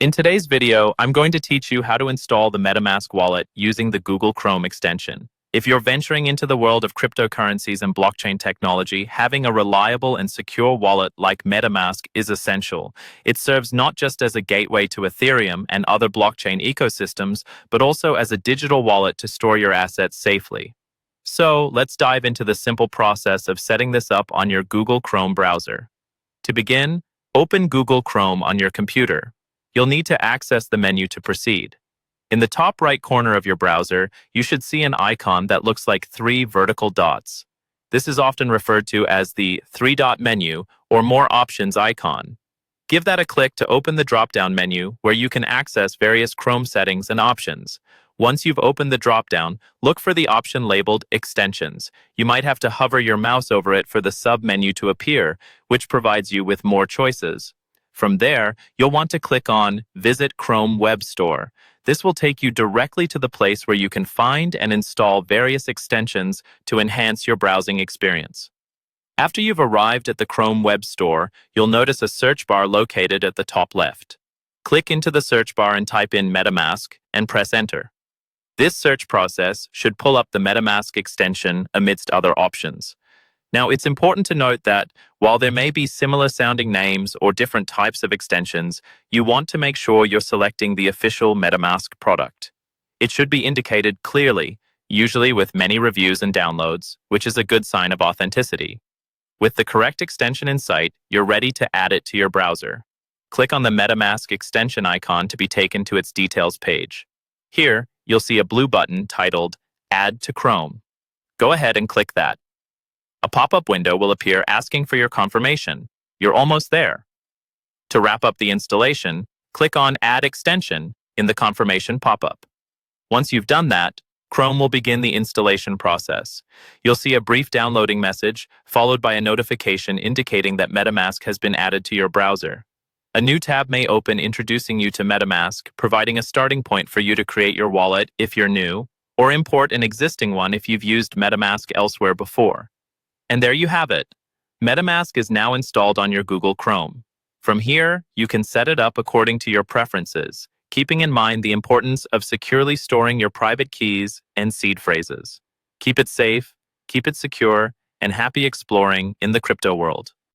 In today's video, I'm going to teach you how to install the MetaMask wallet using the Google Chrome extension. If you're venturing into the world of cryptocurrencies and blockchain technology, having a reliable and secure wallet like MetaMask is essential. It serves not just as a gateway to Ethereum and other blockchain ecosystems, but also as a digital wallet to store your assets safely. So, let's dive into the simple process of setting this up on your Google Chrome browser. To begin, open Google Chrome on your computer. You'll need to access the menu to proceed. In the top right corner of your browser, you should see an icon that looks like three vertical dots. This is often referred to as the three-dot menu or more options icon. Give that a click to open the drop-down menu where you can access various Chrome settings and options. Once you've opened the drop-down, look for the option labeled Extensions. You might have to hover your mouse over it for the sub-menu to appear, which provides you with more choices. From there, you'll want to click on Visit Chrome Web Store. This will take you directly to the place where you can find and install various extensions to enhance your browsing experience. After you've arrived at the Chrome Web Store, you'll notice a search bar located at the top left. Click into the search bar and type in MetaMask and press Enter. This search process should pull up the MetaMask extension amidst other options. Now, it's important to note that while there may be similar sounding names or different types of extensions, you want to make sure you're selecting the official MetaMask product. It should be indicated clearly, usually with many reviews and downloads, which is a good sign of authenticity. With the correct extension in sight, you're ready to add it to your browser. Click on the MetaMask extension icon to be taken to its details page. Here, you'll see a blue button titled Add to Chrome. Go ahead and click that. A pop-up window will appear asking for your confirmation. You're almost there. To wrap up the installation, click on Add Extension in the confirmation pop-up. Once you've done that, Chrome will begin the installation process. You'll see a brief downloading message, followed by a notification indicating that MetaMask has been added to your browser. A new tab may open introducing you to MetaMask, providing a starting point for you to create your wallet if you're new, or import an existing one if you've used MetaMask elsewhere before. And there you have it. MetaMask is now installed on your Google Chrome. From here, you can set it up according to your preferences, keeping in mind the importance of securely storing your private keys and seed phrases. Keep it safe, keep it secure, and happy exploring in the crypto world.